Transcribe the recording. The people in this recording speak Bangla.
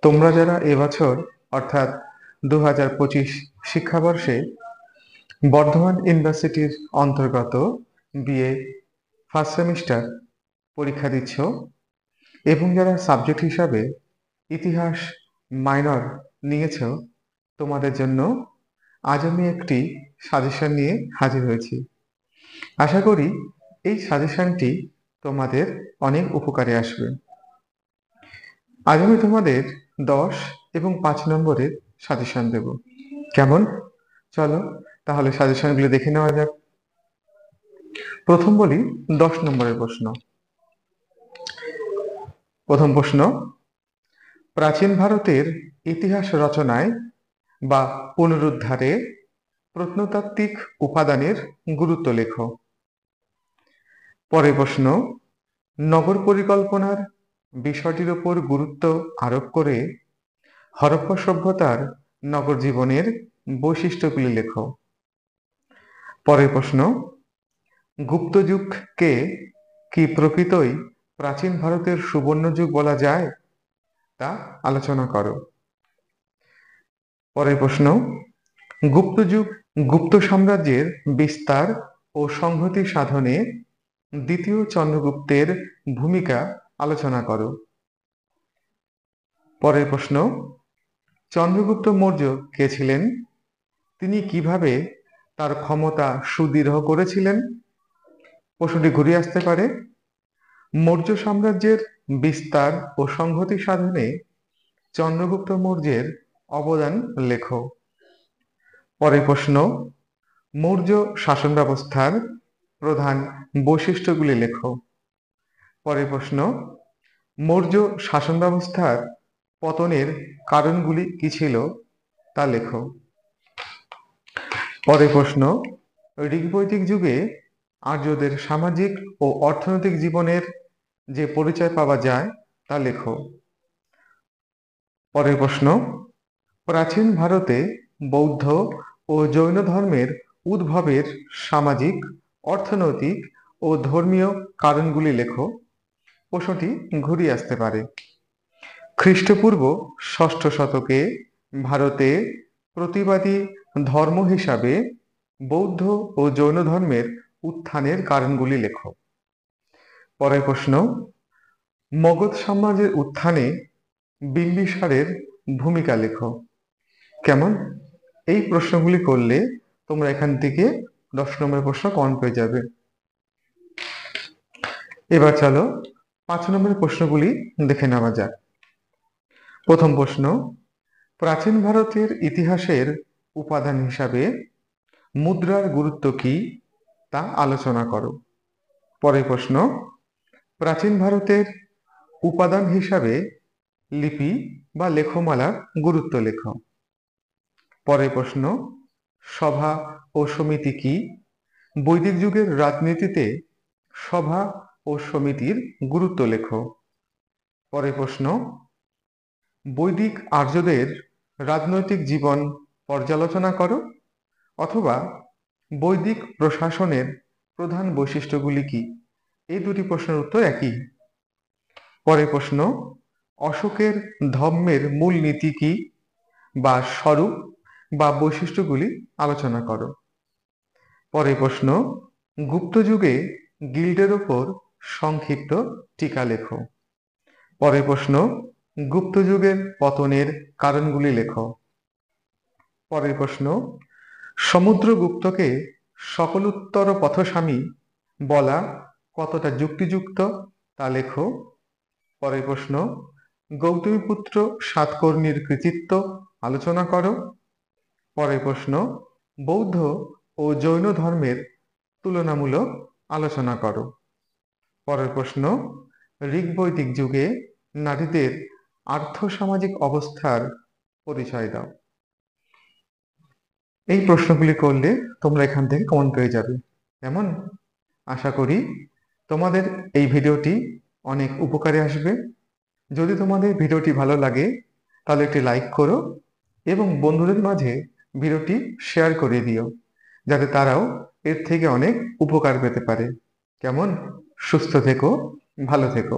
তোমরা যারা এবছর অর্থাৎ 2025 শিক্ষাবর্ষে বর্ধমান ইউনিভার্সিটির অন্তর্গত বিএ ফার্স্ট সেমিস্টার পরীক্ষা দিচ্ছ এবং যারা সাবজেক্ট হিসাবে ইতিহাস মাইনর নিয়েছ, তোমাদের জন্য আজ আমি একটি সাজেশন নিয়ে হাজির হয়েছি। আশা করি এই সাজেশনটি তোমাদের অনেক উপকারে আসবে। আজ আমি তোমাদের 10 এবং 5 নম্বরের সাজেশন দেব। কেমন? চলো তাহলে সাজেশনগুলো দেখে নেওয়া যাক। প্রথম বলি 10 নম্বরের প্রশ্ন। প্রথম প্রশ্ন, প্রাচীন ভারতের ইতিহাস রচনায় বা পুনরুদ্ধারে প্রত্নতাত্ত্বিক উপাদানের গুরুত্ব লেখো। পরের প্রশ্ন, নগর পরিকল্পনার বিষয়টির উপর গুরুত্ব আরোপ করে হরপ্পা সভ্যতার নগর জীবনের বৈশিষ্ট্যগুলি লেখো। পরের প্রশ্ন, গুপ্ত যুগকে কি প্রকৃতই প্রাচীন ভারতের সুবর্ণ যুগ বলা যায় তা আলোচনা করো। পরের প্রশ্ন, গুপ্ত যুগ গুপ্ত সাম্রাজ্যের বিস্তার ও সংহতি সাধনে দ্বিতীয় চন্দ্রগুপ্তের ভূমিকা আলোচনা করো। পরের প্রশ্ন, চন্দ্রগুপ্ত মৌর্য কে ছিলেন? তিনি কিভাবে তার ক্ষমতা সুদৃঢ় করেছিলেন? প্রশ্নটি ঘুরিয়ে আসতে পারে। মৌর্য সাম্রাজ্যের বিস্তার ও সংহতি সাধনে চন্দ্রগুপ্ত মৌর্যের অবদান লেখো। পরের প্রশ্ন, মৌর্য শাসন ব্যবস্থার প্রধান বৈশিষ্ট্যগুলি লেখো। পরের প্রশ্ন, মৌর্য শাসন ব্যবস্থার পতনের কারণগুলি কি ছিল তা লেখো। পরের প্রশ্ন, ঋগ্বৈদিক যুগে আর্যদের সামাজিক ও অর্থনৈতিক জীবনের যে পরিচয় পাওয়া যায় তা লেখো। পরের প্রশ্ন, প্রাচীন ভারতে বৌদ্ধ ও জৈন ধর্মের উদ্ভবের সামাজিক, অর্থনৈতিক ও ধর্মীয় কারণগুলি লেখো। প্রশ্নটি ঘুরিয়ে আসতে পারে। খ্রিস্টপূর্ব 6ষ্ঠ শতকে ভারতে প্রতিবাদী ধর্ম হিসাবে বৌদ্ধ ও জৈন ধর্মের উত্থানের কারণগুলি লেখো। পরের প্রশ্ন, মগধ সাম্রাজ্যের উত্থানে বিম্বিসারের ভূমিকা লেখো। কেমন? এই প্রশ্নগুলি করলে তোমরা এখান থেকে 10 নম্বরের প্রশ্ন কমন পেয়ে যাবে। এবার চলো 5 নম্বরের প্রশ্নগুলি দেখে নেওয়া যাক। প্রথম প্রশ্ন, প্রাচীন ভারতের ইতিহাসের উপাদান হিসাবে মুদ্রার গুরুত্ব কি তা আলোচনা করো। পরের প্রশ্ন, প্রাচীন ভারতের উপাদান হিসাবে লিপি বা লেখমালার গুরুত্ব লেখো। পরের প্রশ্ন, সভা ও সমিতি কি? বৈদিক যুগের রাজনীতিতে সভা ও সমিতির গুরুত্ব লেখো। পরের প্রশ্ন, বৈদিক আর্যদের রাজনৈতিক জীবন পর্যালোচনা করো, অথবা বৈদিক প্রশাসনের প্রধান বৈশিষ্ট্যগুলি কি? এই দুটি প্রশ্নের উত্তর একই। পরের প্রশ্ন, অশোকের ধর্মের মূল নীতি কি বা স্বরূপ বা বৈশিষ্ট্যগুলি আলোচনা করো। পরের প্রশ্ন, গুপ্ত যুগে গিল্ডের ওপর সংক্ষিপ্ত টিকা লেখো। পরের প্রশ্ন, গুপ্ত যুগের পতনের কারণগুলি লেখো। পরের প্রশ্ন, সমুদ্রগুপ্তকে সকলোত্তর পথস্বামী বলা কতটা যুক্তিযুক্ত তা লেখো। পরের প্রশ্ন, গৌতমীপুত্র সাতকর্ণীর কৃতিত্ব আলোচনা করো। পরের প্রশ্ন, বৌদ্ধ ও জৈন ধর্মের তুলনামূলক আলোচনা করো। পরের প্রশ্ন, ঋগ্বৈদিক যুগে নারীদের আর্থসামাজিক অবস্থার পরিচয় দাও। এই প্রশ্নগুলি করলে তোমরা এখান থেকে কমন পেয়ে যাবে। কেমন? আশা করি তোমাদের এই ভিডিওটি অনেক উপকারে আসবে। যদি তোমাদের ভিডিওটি ভালো লাগে তাহলে একটি লাইক করো এবং বন্ধুদের মাঝে ভিডিওটি শেয়ার করে দিও, যাতে তারাও এর থেকে অনেক উপকার পেতে পারে। কেমন? সুস্থ থেকো, ভালো থেকো।